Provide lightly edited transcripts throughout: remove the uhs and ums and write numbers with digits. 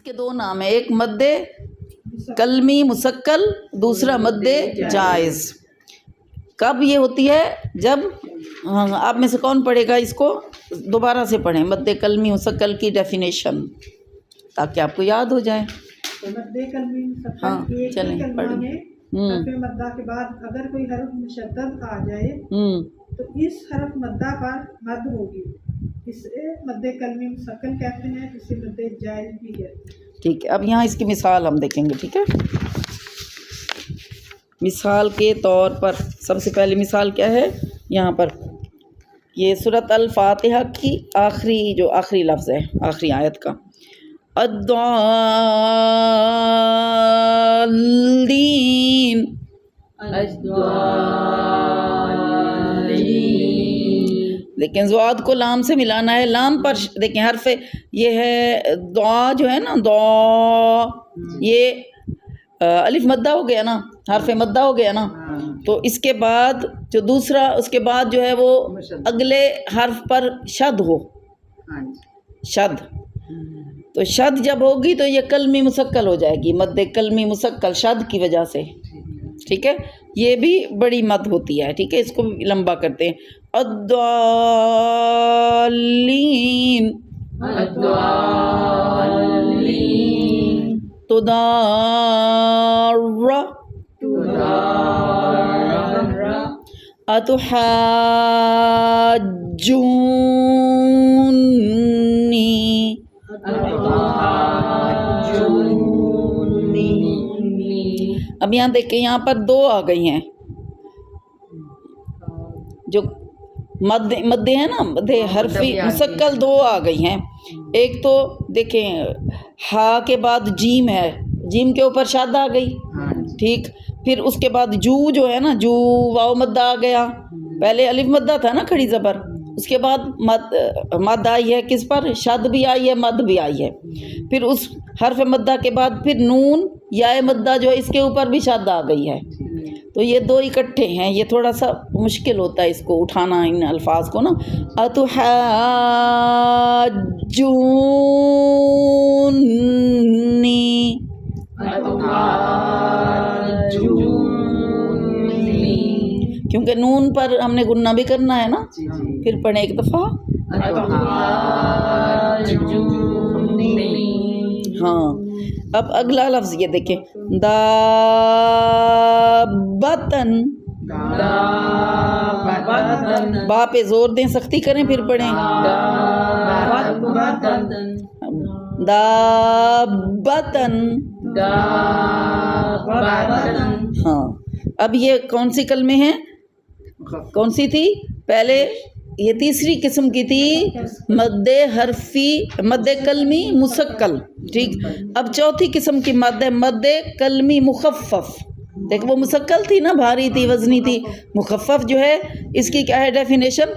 کے دو نام ہیں، ایک مد کلمی مسکل، دوسرا مد جائز۔ کب یہ ہوتی ہے؟ جب آپ میں سے کون پڑھے گا اس کو؟ دوبارہ سے پڑھیں مد کلمی مسکل کی ڈیفینیشن تاکہ آپ کو یاد ہو جائے۔ مد کلمی مسکل ہاں ایک چلیں ہی کلمہ پڑھیں۔ ہے، حرف مدہ کے بعد اگر کوئی حرف مشدد آ جائے تو اس حرف مدہ پر مد ہوگی، اسے مد کلمی مسکل کہتے ہیں، اسے مد جائز بھی کہتے ہیں۔ ٹھیک ہے، اب یہاں اس کی مثال ہم دیکھیں گے، ٹھیک ہے؟ مثال کے طور پر سب سے پہلی مثال کیا ہے یہاں پر؟ یہ سورۃ الفاتحہ کی آخری لفظ ہے، آخری آیت کا، الضالین۔ لیکن زواد کو لام سے ملانا ہے، لام پر دیکھیں حرف یہ ہے دعا جو ہے نا، دعا، یہ الف مدہ ہو گیا نا، حرف مدہ ہو گیا نا، تو اس کے بعد جو دوسرا اس کے بعد جو ہے وہ اگلے حرف پر شد ہو، شد، تو شد جب ہوگی تو یہ کلمی مسکل ہو جائے گی، مد کلمی مسکل شد کی وجہ سے، ٹھیک ہے؟ یہ بھی بڑی مد ہوتی ہے، ٹھیک ہے؟ اس کو لمبا کرتے ہیں، الضالین، تدار، اتحاجونی، اب یہاں دیکھیں یہاں پر دو آ گئی ہیں، جو مد ہے نا، مد حرفی مسکل دو آ گئی ہیں۔ ایک تو دیکھیں ہا کے بعد جیم ہے، جیم کے اوپر شاد آ گئی، ٹھیک، پھر اس کے بعد جو ہے نا، جو واو مدہ آ گیا، پہلے الف مدہ تھا نا کھڑی زبر، اس کے بعد مد آئی ہے کس پر؟ شد بھی آئی ہے، مد بھی آئی ہے، پھر اس حرف مدہ کے بعد پھر نون یا مدہ جو ہے اس کے اوپر بھی شد آ گئی ہے، تو یہ دو اکٹھے ہیں، یہ تھوڑا سا مشکل ہوتا ہے اس کو اٹھانا، ان الفاظ کو نا، اتحاجونی، کیونکہ نون پر ہم نے گننا بھی کرنا ہے نا، پھر پڑھیں ایک دفعہ، ہاں۔ اب اگلا لفظ یہ دیکھیں، دابتن، با پہ زور دیں، سختی کریں، پھر پڑھیں دابتن، ہاں۔ اب یہ کون سی کلمے ہیں؟ کون سی تھی پہلے؟ یہ تیسری قسم کی تھی، مد حرفی، مد کلمی مسکل، ٹھیک۔ اب چوتھی قسم کی مد ہے مد کلمی مخفف، دیکھ وہ مسکل تھی نا، بھاری تھی، وزنی تھی، مخفف جو ہے اس کی کیا ہے ڈیفینیشن؟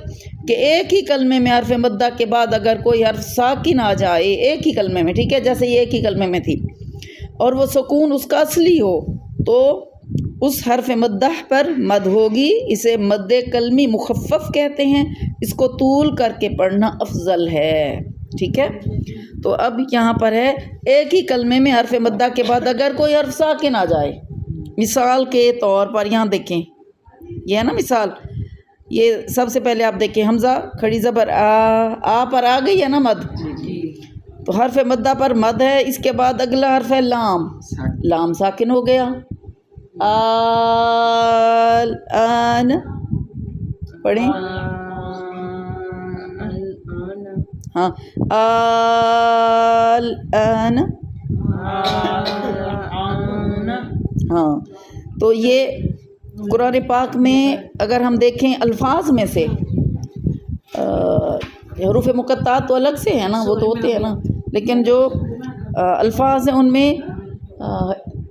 کہ ایک ہی کلمے میں حرف مدہ کے بعد اگر کوئی حرف ساکن آ جائے ایک ہی کلمے میں، ٹھیک ہے، جیسے یہ ایک ہی کلمے میں تھی، اور وہ سکون اس کا اصلی ہو تو اس حرف مدہ پر مد ہوگی، اسے مد کلمی مخفف کہتے ہیں، اس کو طول کر کے پڑھنا افضل ہے، ٹھیک ہے؟ تو اب یہاں پر ہے ایک ہی کلمے میں حرف مدہ کے بعد اگر کوئی حرف ساکن آ جائے، مثال کے طور پر یہاں دیکھیں، یہ ہے نا مثال، یہ سب سے پہلے آپ دیکھیں حمزہ کھڑی زبر آ پر آ گئی ہے نا مد، تو حرف مدہ پر مد ہے، اس کے بعد اگلا حرف ہے لام، لام ساکن ہو گیا، الآن، پڑھیں، ہاں، الآن، ہاں۔ تو یہ قرآن پاک میں اگر ہم دیکھیں الفاظ میں سے حروف مقطعات تو الگ سے ہیں نا، وہ تو ہوتے ہیں نا، لیکن جو الفاظ ہیں ان میں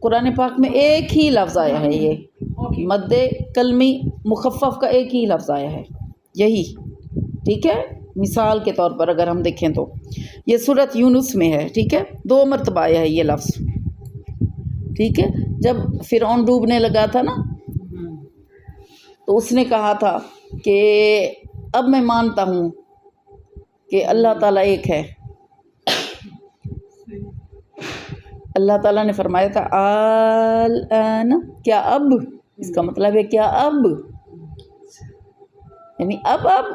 قرآن پاک میں ایک ہی لفظ آیا ہے، یہ مد کلمی مخفف کا ایک ہی لفظ آیا ہے، یہی، ٹھیک ہے؟ مثال کے طور پر اگر ہم دیکھیں تو یہ سورۃ یونس میں ہے، ٹھیک ہے، 2 مرتبہ آیا ہے یہ لفظ، ٹھیک ہے؟ جب فرعون ڈوبنے لگا تھا نا، تو اس نے کہا تھا کہ اب میں مانتا ہوں کہ اللہ تعالیٰ ایک ہے، اللہ تعالیٰ نے فرمایا تھا الآن، کیا اب، اس کا مطلب ہے کیا اب، یعنی اب آپ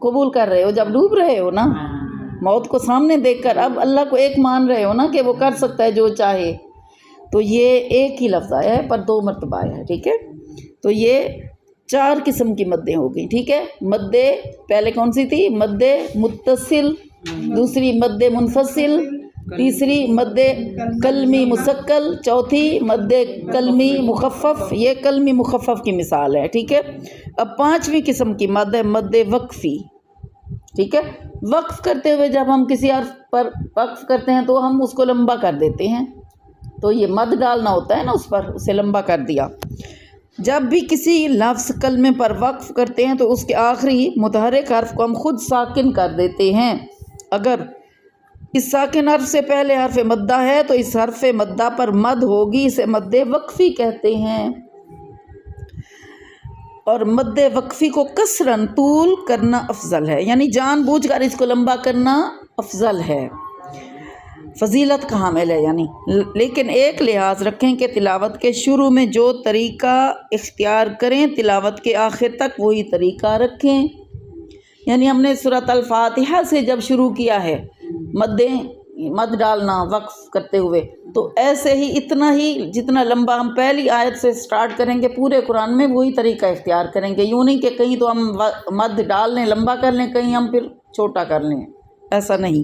قبول کر رہے ہو جب ڈوب رہے ہو نا، موت کو سامنے دیکھ کر اب اللہ کو ایک مان رہے ہو نا کہ وہ کر سکتا ہے جو چاہے. تو یہ ایک ہی لفظ آیا ہے پر 2 مرتبہ آیا ہے. ٹھیک ہے، تو یہ 4 قسم کی مدیں ہو گئی. ٹھیک ہے، مد پہلے کون سی تھی؟ مد متصل، دوسری مد منفصل، تیسری مد کلمی مسکل، چوتھی مد کلمی مخفف. یہ کلمی مخفف کی مثال ہے. ٹھیک ہے، اب 5ویں قسم کی مد ہے مد وقفی. ٹھیک ہے، وقف کرتے ہوئے جب ہم کسی حرف پر وقف کرتے ہیں تو ہم اس کو لمبا کر دیتے ہیں، تو یہ مد ڈالنا ہوتا ہے نا اس پر، اسے لمبا کر دیا. جب بھی کسی لفظ کلمے پر وقف کرتے ہیں تو اس کے آخری متحرک حرف کو ہم خود ساکن کر دیتے ہیں. اگر اس ساکن حرف سے پہلے حرف مدہ ہے تو اس حرف مدہ پر مد ہوگی، اسے مد وقفی کہتے ہیں. اور مد وقفی کو کسرن طول کرنا افضل ہے، یعنی جان بوجھ کر اس کو لمبا کرنا افضل ہے، فضیلت کا حامل ہے. یعنی لیکن ایک لحاظ رکھیں کہ تلاوت کے شروع میں جو طریقہ اختیار کریں تلاوت کے آخر تک وہی طریقہ رکھیں. یعنی ہم نے سورۃ الفاتحہ سے جب شروع کیا ہے مد ڈالنا وقف کرتے ہوئے، تو ایسے ہی اتنا ہی جتنا لمبا ہم پہلی آیت سے سٹارٹ کریں گے پورے قرآن میں وہی طریقہ اختیار کریں گے. یوں نہیں کہ کہیں تو ہم مد ڈال لیں لمبا کر لیں، کہیں ہم پھر چھوٹا کر لیں، ایسا نہیں،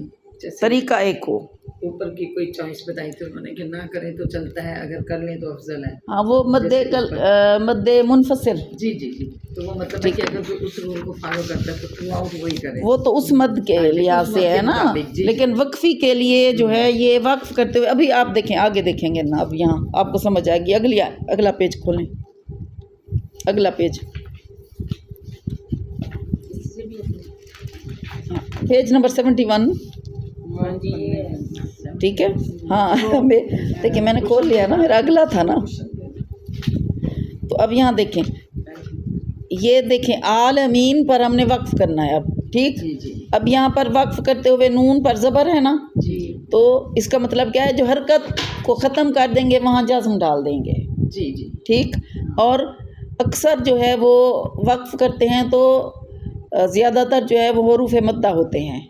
طریقہ ایک ہو. اوپر کی کوئی چوائس بتائی تھی انہوں نے کہ نہ کریں تو چلتا ہے، اگر کر لیں تو افضل ہے. ہاں، وہ مد منفصل. جی جی جی، تو وہ مطلب ہے کہ اگر کوئی اس رول کو فالو کرتا ہے تو تھرو آؤٹ وہی کرے. وہ تو اس مد کے لحاظ سے ہے نا، لیکن وقفی کے لیے جو ہے یہ وقف کرتے ہوئے ابھی آپ دیکھیں آگے دیکھیں گے نا، اب یہاں آپ کو سمجھ آئے گی. اگلا پیج کھولیں، اگلا پیج نمبر 71. ٹھیک ہے، ہاں دیکھیں میں نے کھول لیا نا، میرا اگلا تھا نا. تو اب یہاں دیکھیں، یہ دیکھیں عالمین پر ہم نے وقف کرنا ہے اب. ٹھیک، اب یہاں پر وقف کرتے ہوئے نون پر زبر ہے نا، تو اس کا مطلب کیا ہے؟ جو حرکت کو ختم کر دیں گے وہاں جزم ڈال دیں گے. جی جی، ٹھیک. اور اکثر جو ہے وہ وقف کرتے ہیں تو زیادہ تر جو ہے وہ حروف مدہ ہوتے ہیں،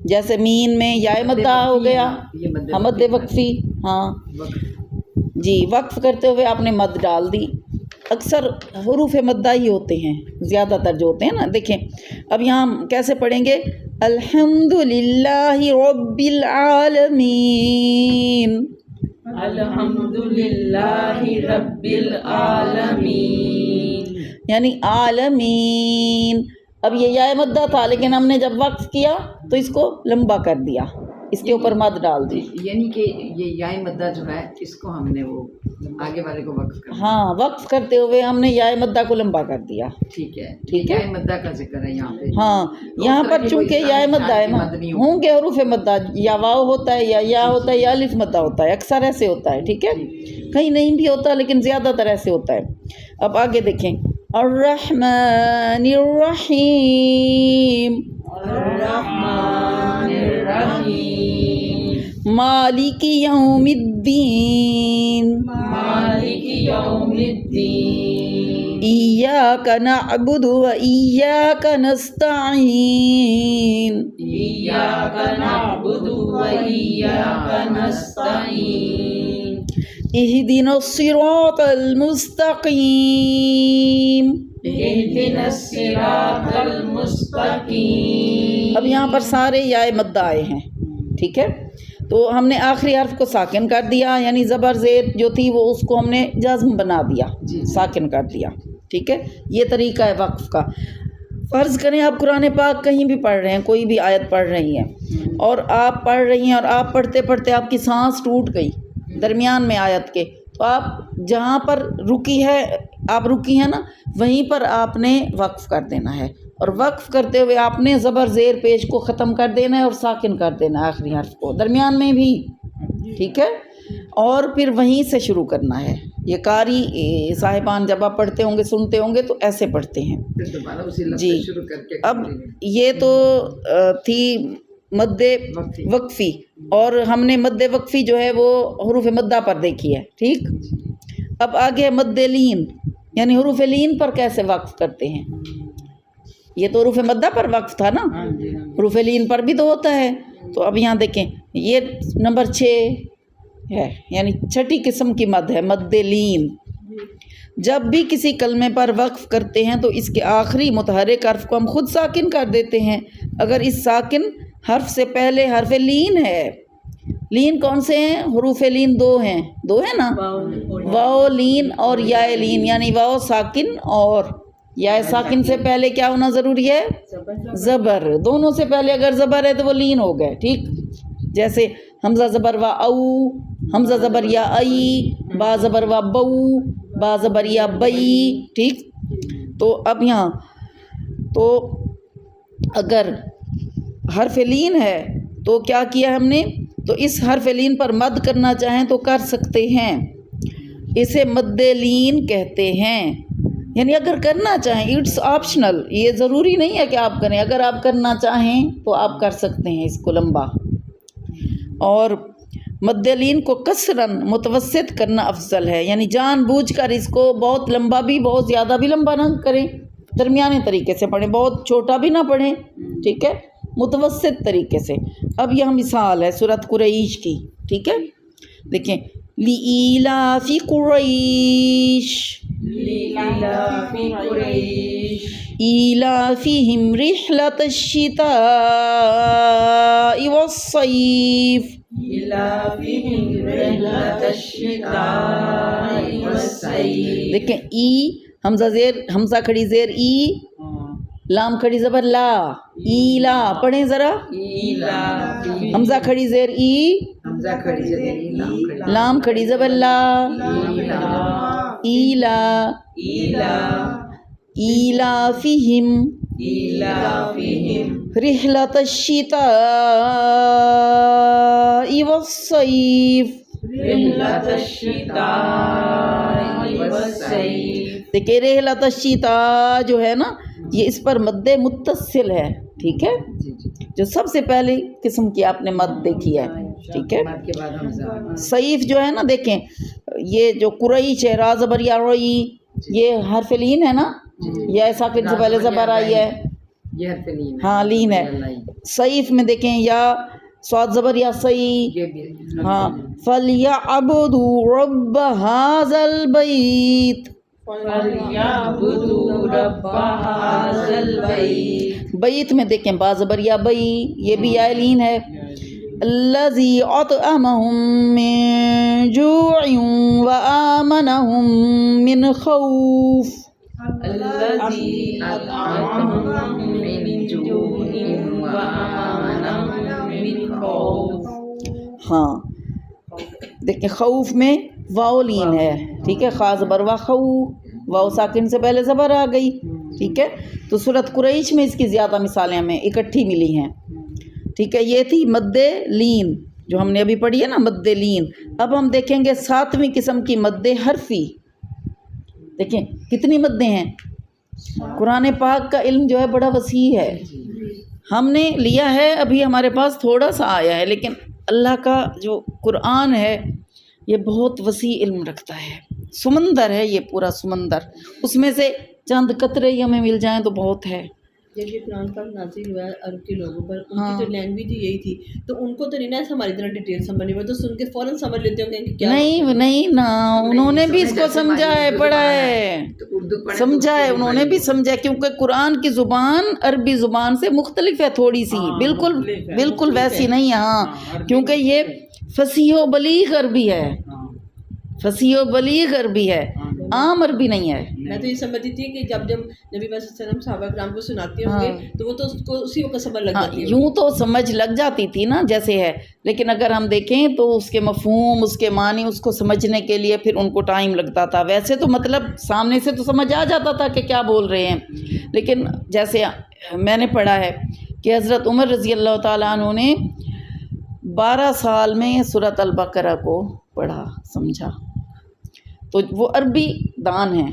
جیسے مین میں یا مدہ ہو گیا، مد وقفی. ہاں جی، وقف کرتے ہوئے آپ نے مد ڈال دی. اکثر حروف مدہ ہی ہوتے ہیں زیادہ تر جو ہوتے ہیں نا. دیکھیں اب یہاں کیسے پڑھیں گے؟ الحمدللہ رب العالمین، الحمدللہ رب العالمین، یعنی عالمین. اب یہ یا مدہ تھا لیکن ہم نے جب وقف کیا تو اس کو لمبا کر دیا، اس کے اوپر مد ڈال دی. یعنی کہ یہ یا مدہ جو ہے اس کو ہم نے وہ آگے والے کو وقف کر. ہاں، وقف کرتے ہوئے ہم نے یا مدہ کو لمبا کر دیا. ٹھیک ہے، ٹھیک ہے، یا مدہ کا ذکر ہے یہاں پہ. ہاں، یہاں پر چونکہ یا مدہ ہے نا، ہوں گے حروف مدہ، یا واو ہوتا ہے یا ہوتا ہے یا الف مدہ ہوتا ہے، اکثر ایسے ہوتا ہے. ٹھیک ہے، کہیں نہیں بھی ہوتا لیکن زیادہ تر ایسے ہوتا ہے. اب آگے دیکھیں، الرحمن الرحیم، الرحمن الرحیم، مالک یوم الدین، مالک یوم الدین، ایاک نعبد و ایاک نستعین، ایاک نعبد و ایاک نستعین، اہدنا الصراط المستقیم، اہدنا الصراط المستقیم. اب یہاں پر سارے یا مدہ آئے ہیں. ٹھیک ہے، تو ہم نے آخری حرف کو ساکن کر دیا، یعنی زبر زیر جو تھی وہ اس کو ہم نے جزم بنا دیا، ساکن کر دیا. ٹھیک ہے، یہ طریقہ ہے وقف کا. فرض کریں آپ قرآن پاک کہیں بھی پڑھ رہے ہیں، کوئی بھی آیت پڑھ رہی ہیں اور آپ پڑھ رہی ہیں اور آپ پڑھتے پڑھتے آپ کی سانس ٹوٹ گئی درمیان میں آیت کے، تو آپ جہاں پر رکی ہیں نا وہیں پر آپ نے وقف کر دینا ہے. اور وقف کرتے ہوئے آپ نے زبر زیر پیش کو ختم کر دینا ہے اور ساکن کر دینا ہے آخری حرف کو درمیان میں بھی. ٹھیک ہے، اور پھر وہیں سے شروع کرنا ہے. یہ قاری صاحبان جب آپ پڑھتے ہوں گے سنتے ہوں گے تو ایسے پڑھتے ہیں. جی، اب یہ تو تھی مد وقفی، اور ہم نے مد وقفی جو ہے وہ حروف مدہ پر دیکھی ہے، ٹھیک. اب آگے مد لین، یعنی حروف لین پر کیسے وقف کرتے ہیں. یہ تو حروف مدہ پر وقف تھا نا، حروف لین پر بھی تو ہوتا ہے. تو اب یہاں دیکھیں یہ نمبر 6 ہے، یعنی چھٹی قسم کی مد ہے، مد لین. جب بھی کسی کلمے پر وقف کرتے ہیں تو اس کے آخری متحرک حرف کو ہم خود ساکن کر دیتے ہیں اگر اس ساکن حرف سے پہلے حرف لین ہے. لین کون سے ہیں؟ حروف لین دو ہیں نا، واو لین اور یا لین، یعنی واو ساکن اور یا ساکن سے پہلے کیا ہونا ضروری ہے؟ زبر. دونوں سے پہلے اگر زبر ہے تو وہ لین ہو گئے، ٹھیک. جیسے حمزہ زبر وا او، حمزہ زبر یا ای، با زبر وا بو، با زبر یا بئی، ٹھیک. تو اب یہاں تو اگر حرف لین ہے تو کیا کیا ہم نے؟ تو اس حرف لین پر مد کرنا چاہیں تو کر سکتے ہیں، اسے مد لین کہتے ہیں. یعنی اگر کرنا چاہیں، اٹس آپشنل، یہ ضروری نہیں ہے کہ آپ کریں، اگر آپ کرنا چاہیں تو آپ کر سکتے ہیں اس کو لمبا. اور مد لین کو کسرن متوسط کرنا افضل ہے، یعنی جان بوجھ کر اس کو بہت لمبا بھی، بہت زیادہ بھی لمبا نہ کریں، درمیانے طریقے سے پڑھیں، بہت چھوٹا بھی نہ پڑھیں، ٹھیک ہے، متوسط طریقے سے. اب یہاں مثال ہے سورۃ قریش کی، ٹھیک ہے. دیکھیں لِإِيلَافِ قُرَيْشٍ إِيلَافِهِمْ رِحْلَةَ الشِّتَاءِ وَالصَّيْفِ. دیکھیں ای، حمزہ کھڑی زیر ای، لام کھڑی زبر لا، ایلا. پڑھیں ذرا، حمزہ کھڑی زیر ای، لام کھڑی زبر لا، ایلا. ایلافہم رحلۃ الشتاء والصیف. دیکھیں رحلۃ الشتاء جو ہے نا، یہ اس پر مد متصل ہے، ٹھیک ہے، جو سب سے پہلی قسم کی آپ نے مد دیکھی ہے، ٹھیک ہے. صیف جو ہے نا، دیکھیں یہ جو قریش ہے، را زبر یا روئی، یہ حرف لین ہے نا، یا ساکن سے پہلے زبر آئی ہے، ہاں لین ہے. صیف میں دیکھیں یا صاد زبر یا صی، ہاں فَلْيَعْبُدُوا رَبَّ هَذَا الْبَيْتِ. بیت میں دیکھیں با زبر یا بئی، یہ بھی یا لین ہے. الذی اطعمہم من جوع وآمنہم من خوف. ہاں دیکھیں خوف میں واو لین ہے، ٹھیک ہے، خا زبر وا خو، واو ساکن سے پہلے زبر آ گئی، ٹھیک ہے. تو سورۃ قریش میں اس کی زیادہ مثالیں ہمیں اکٹھی ملی ہیں، ٹھیک ہے. یہ تھی مد لین جو ہم نے ابھی پڑھی ہے نا، مد لین. اب ہم دیکھیں گے 7ویں قسم کی مد حرفی. دیکھیں کتنی مدیں ہیں. قرآن پاک کا علم جو ہے بڑا وسیع ہے، ہم نے لیا ہے، ابھی ہمارے پاس تھوڑا سا آیا ہے، لیکن اللہ کا جو قرآن ہے یہ بہت وسیع علم رکھتا ہے، سمندر ہے یہ پورا سمندر. اس میں سے چند قطرے ہی ہمیں مل جائیں تو بہت ہے. جب یہ قرآن پاک نازل ہوا ہے عرب کے لوگوں پر، ان کی تو لینگویج ہی یہی تھی، تو ان کو تو نہیں نا ہماری طرح ڈیٹیل سمجھ نہیں، وہ تو سن کے فوراً سمجھ لیتے ہوں گے کہ کیا. نہیں نا، انہوں نے بھی اس کو سمجھا ہے، پڑھا ہے، سمجھا ہے، انہوں نے بھی سمجھا، کیونکہ قرآن کی زبان عربی زبان سے مختلف ہے تھوڑی سی، بالکل ویسی نہیں ہے. ہاں کیونکہ یہ فصیح و بلیغ عربی ہے، فصیح و بلیغ عربی ہے، عام عربی نہیں ہے. میں تو یہ سمجھتی تھی کہ جب نبی صلی اللہ علیہ وسلم صحابہ کرام کو سناتے ہوں گے تو وہ تو اس کو اسی وقت سمجھ لگ جاتی ہے. یوں تو سمجھ لگ جاتی تھی نا جیسے ہے، لیکن اگر ہم دیکھیں تو اس کے مفہوم، اس کے معنی، اس کو سمجھنے کے لیے پھر ان کو ٹائم لگتا تھا. ویسے تو مطلب سامنے سے تو سمجھ آ جاتا تھا کہ کیا بول رہے ہیں، لیکن جیسے میں نے پڑھا ہے کہ حضرت عمر رضی اللہ تعالیٰ عنہ نے 12 سال میں سورۃ البقرہ کو پڑھا، سمجھا. تو وہ عربی دان ہیں،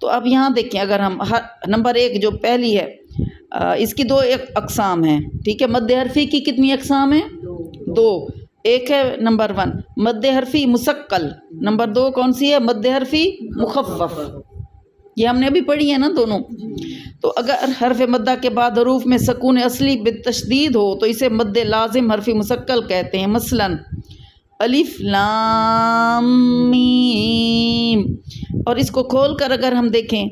تو اب یہاں دیکھیں اگر ہم نمبر 1 جو پہلی ہے اس کی 2 اقسام ہیں، ٹھیک ہے. مد حرفی کی کتنی اقسام ہیں؟ 2. ایک ہے نمبر 1 مد حرفی مسقل، نمبر 2 کون سی ہے؟ مد حرفی مخفف. یہ ہم نے ابھی پڑھی ہے نا دونوں. تو اگر حرف مدہ کے بعد حروف میں سکون اصلی بالتشدید ہو تو اسے مد لازم حرف مسقل کہتے ہیں. مثلا الف لام میم. اور اس کو کھول کر اگر ہم دیکھیں،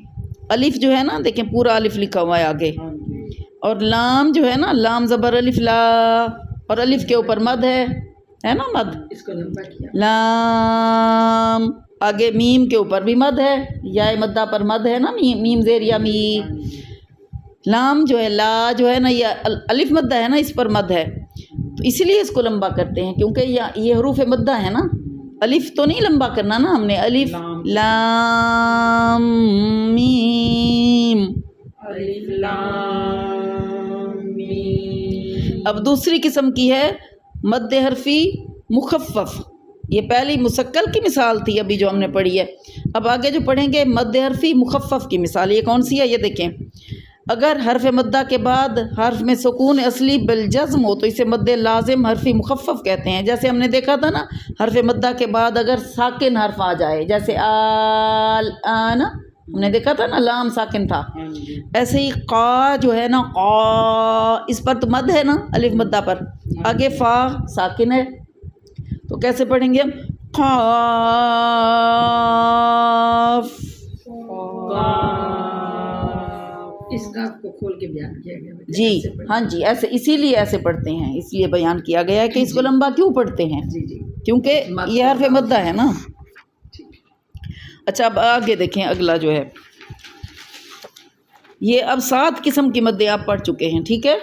الف جو ہے نا، دیکھیں پورا الف لکھا ہوا ہے آگے، اور لام جو ہے نا، لام زبر الف لا، اور الف کے اوپر مد ہے نا، مد. اس کو لمبا کیا. لام. آگے میم کے اوپر بھی مد ہے، یا مدہ پر مد ہے نا، میم زیر یا می. لام جو ہے، لا جو ہے نا، یہ الف مدہ ہے نا، اس پر مد ہے، تو اسی لیے اس کو لمبا کرتے ہیں، کیونکہ یہ حروف مدہ ہے نا. الف تو نہیں لمبا کرنا نا ہم نے، الف لام میم. الف لام میم. اب دوسری قسم کی ہے مد حرفی مخفف. یہ پہلی مسقل کی مثال تھی ابھی جو ہم نے پڑھی ہے. اب آگے جو پڑھیں گے مد حرفی مخفف کی مثال، یہ کون سی ہے؟ یہ دیکھیں، اگر حرف مدہ کے بعد حرف میں سکون اصلی بالجزم ہو تو اسے مد لازم حرفی مخفف کہتے ہیں. جیسے ہم نے دیکھا تھا نا، حرف مدہ کے بعد اگر ساکن حرف آ جائے، جیسے آل آن، ہم نے دیکھا تھا نا لام ساکن تھا. ایسے ہی قا جو ہے نا، قا، اس پر تو مد ہے نا الف مدہ پر. آگے فا ساکن ہے، تو کیسے پڑھیں گے ہم؟ قاف. اس کا کو کھول کے بیان کیا گیا. جی ہاں جی، ایسے اسی لیے ایسے پڑھتے ہیں، اس لیے بیان کیا گیا ہے کہ اس کو لمبا کیوں پڑھتے ہیں، جی کیونکہ یہ حرف مدہ ہے نا. اچھا اب آگے دیکھیں، اگلا جو ہے یہ اب 7 قسم کی مدیں آپ پڑھ چکے ہیں، ٹھیک ہے.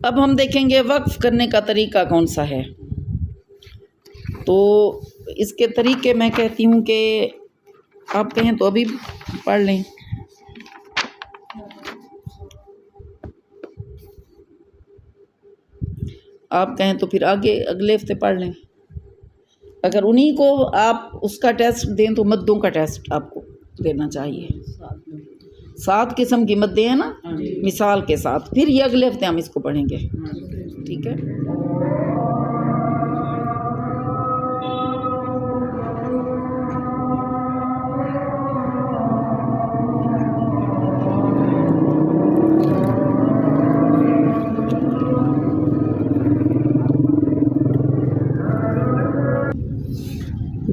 اب ہم دیکھیں گے وقف کرنے کا طریقہ کون سا ہے. تو اس کے طریقے میں کہتی ہوں کہ آپ کہیں تو ابھی پڑھ لیں. آپ کہیں تو پھر آگے اگلے ہفتے پڑھ لیں. اگر انہی کو آپ اس کا ٹیسٹ دیں تو مدوں کا ٹیسٹ آپ کو دینا چاہیے. 7 قسم کی مدیں ہیں نا مثال کے ساتھ. پھر یہ اگلے ہفتے ہم اس کو پڑھیں گے، ٹھیک ہے.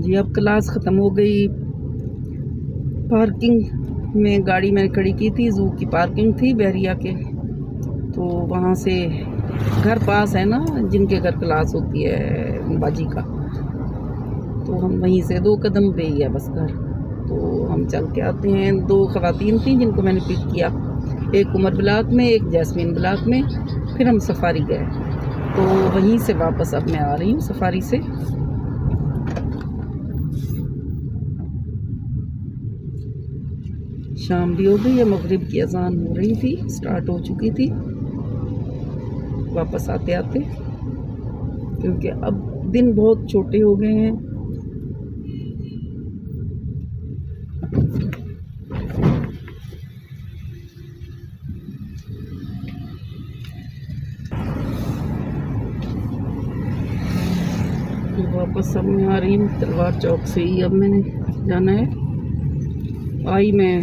جی اب کلاس ختم ہو گئی. پارکنگ میں گاڑی میں کھڑی کی تھی، زو کی پارکنگ تھی بحریہ کے، تو وہاں سے گھر پاس ہے نا جن کے گھر کلاس ہوتی ہے باجی کا، تو ہم وہیں سے 2 قدم پہ ہی ہے بس گھر. تو ہم چل کے آتے ہیں. 2 خواتین تھیں جن کو میں نے پک کیا، ایک عمر بلاک میں، ایک جیسمین بلاک میں. پھر ہم سفاری گئے، تو وہیں سے واپس اب میں آ رہی ہوں سفاری سے. شام بھی ہو گئی ہے، مغرب کی اذان ہو رہی تھی، سٹارٹ ہو چکی تھی واپس آتے آتے، کیونکہ اب دن بہت چھوٹے ہو گئے ہیں. واپس اب میں آ رہی ہوں تلوار چوک سے ہی. اب میں نے جانا ہے، آئی میں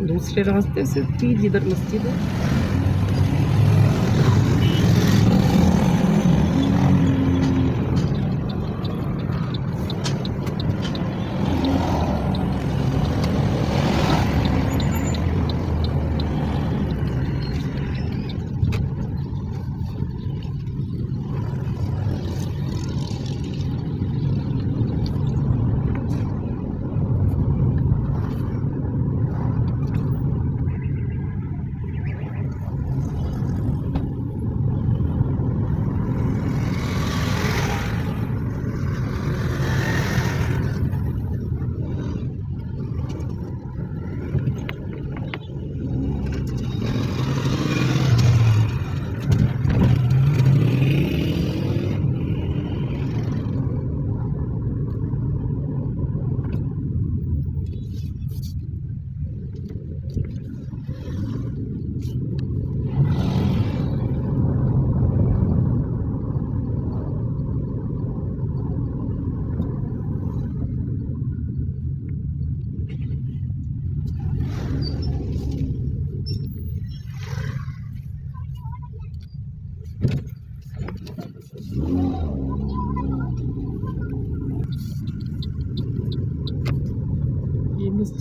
دوسرے راستے سے تھی جدھر مسجد ہے.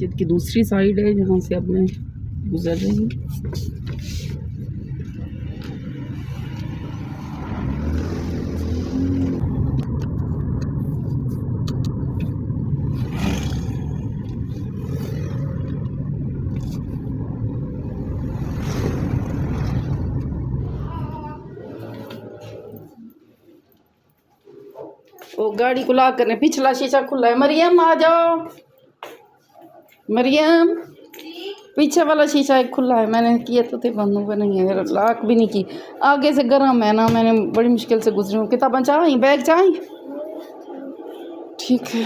مسجد کی دوسری سائیڈ ہے جہاں سے اب میں گزر رہی ہوں. وہ گاڑی کو لاک کرنے پچھلا شیشہ کھلا ہے. مریم آ جاؤ. مریم پیچھے والا شیشہ ایک کھلا ہے. میں نے کیا تو تھے بند ہوئے نہیں ہے, لاک بھی نہیں کی. آگے سے گرم ہے نا, میں نے بڑی مشکل سے گزری ہوں. کتابیں چاہیں, بیگ چاہیں, ٹھیک ہے.